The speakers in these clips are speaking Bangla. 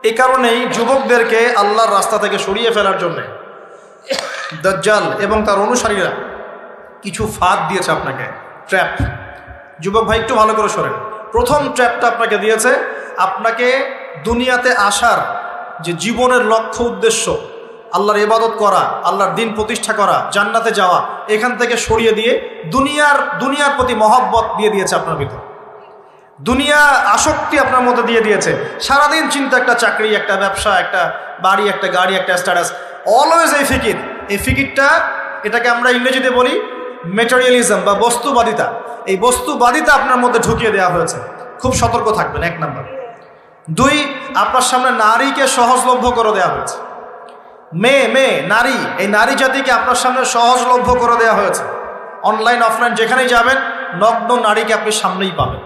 এই কারণেই যুবকদেরকে আল্লাহর রাস্তা থেকে সরিয়ে ফেলার জন্যে দাজ্জাল এবং তার অনুসারীরা কিছু ফাঁদ দিয়েছে আপনাকে, ট্র্যাপ। যুবক ভাই একটু ভালো করে শোনেন। প্রথম ট্র্যাপটা আপনাকে দিয়েছে, আপনাকে দুনিয়াতে আসার যে জীবনের লক্ষ্য উদ্দেশ্য, আল্লাহর ইবাদত করা, আল্লাহর দিন প্রতিষ্ঠা করা, জান্নাতে যাওয়া, এখান থেকে সরিয়ে দিয়ে দুনিয়ার প্রতি মহব্বত দিয়ে দিয়েছে আপনার ভিতর। দুনিয়া আসক্তি আপনার মধ্যে দিয়ে দিয়েছে। সারাদিন চিন্তা, একটা চাকরি, একটা ব্যবসা, একটা বাড়ি, একটা গাড়ি, একটা স্ট্যাটাস, অলওয়েজ এই ফিকির। এই ফিকিরটা, এটাকে আমরা ইংরেজিতে বলি ম্যাটেরিয়ালিজম বা বস্তুবাদিতা। এই বস্তুবাদিতা আপনার মধ্যে ঢুকিয়ে দেওয়া হয়েছে। খুব সতর্ক থাকবেন, 1 নাম্বার। 2, আপনার সামনে নারীকে সহজলভ্য করে দেওয়া হয়েছে। মেয়ে নারী, এই নারী জাতিকে আপনার সামনে সহজলভ্য করে দেওয়া হয়েছে। অনলাইন অফলাইন যেখানেই যাবেন, নগ্ন নারীকে আপনি সামনেই পাবেন।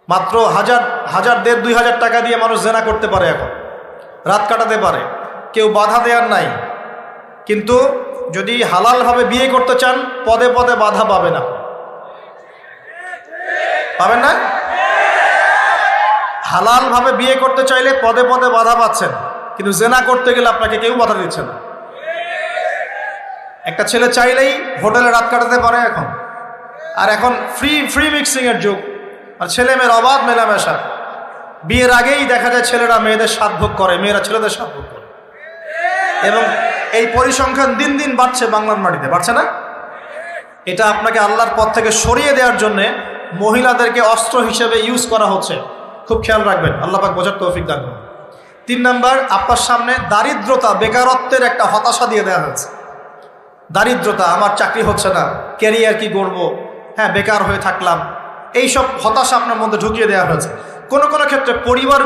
মাত্র 1000, 1500-2000 টাকা দিয়ে মানুষ জেনা করতে পারে, এখন রাত কাটাতে পারে, কেউ বাধা দেওয়ার নাই। কিন্তু যদি হালালভাবে বিয়ে করতে চান, পদে পদে বাধা পাবেন না, পাবেন না? হালালভাবে বিয়ে করতে চাইলে পদে পদে বাধা পাচ্ছেন, কিন্তু জেনা করতে গেলে আপনাকে কেউ বাধা দিচ্ছে না। একটা ছেলে চাইলেই হোটেলে রাত কাটাতে পারে এখন। আর এখন ফ্রি মিক্সিংয়ের যুগ, আর ছেলে মেয়ের অবাধ মেলামেশা। বিয়ের আগেই দেখা যায় ছেলেরা মেয়েদের সাধভোগ করে, মেয়েরা ছেলেদের সাধভোগ করে। এবং এই পরিসংখ্যান দিন দিন বাড়ছে বাংলার মাটিতে, বাড়ছে না? এটা আপনাকে আল্লাহর পথ থেকে সরিয়ে দেওয়ার জন্যে মহিলাদেরকে অস্ত্র হিসেবে ইউজ করা হচ্ছে। খুব খেয়াল রাখবেন, আল্লাহ পাক বোঝার তৌফিক দান করুন। 3 নাম্বার, আপনার সামনে দারিদ্রতা, বেকারত্বের একটা হতাশা দিয়ে দেওয়া হয়েছে। দারিদ্রতা, আমার চাকরি হচ্ছে না, ক্যারিয়ার কি করবো, বেকার হয়ে থাকলাম, এইসব হতাশা আপনার মধ্যে ঢুকিয়ে দেওয়া হয়েছে। কোনো ক্ষেত্রে পরিবার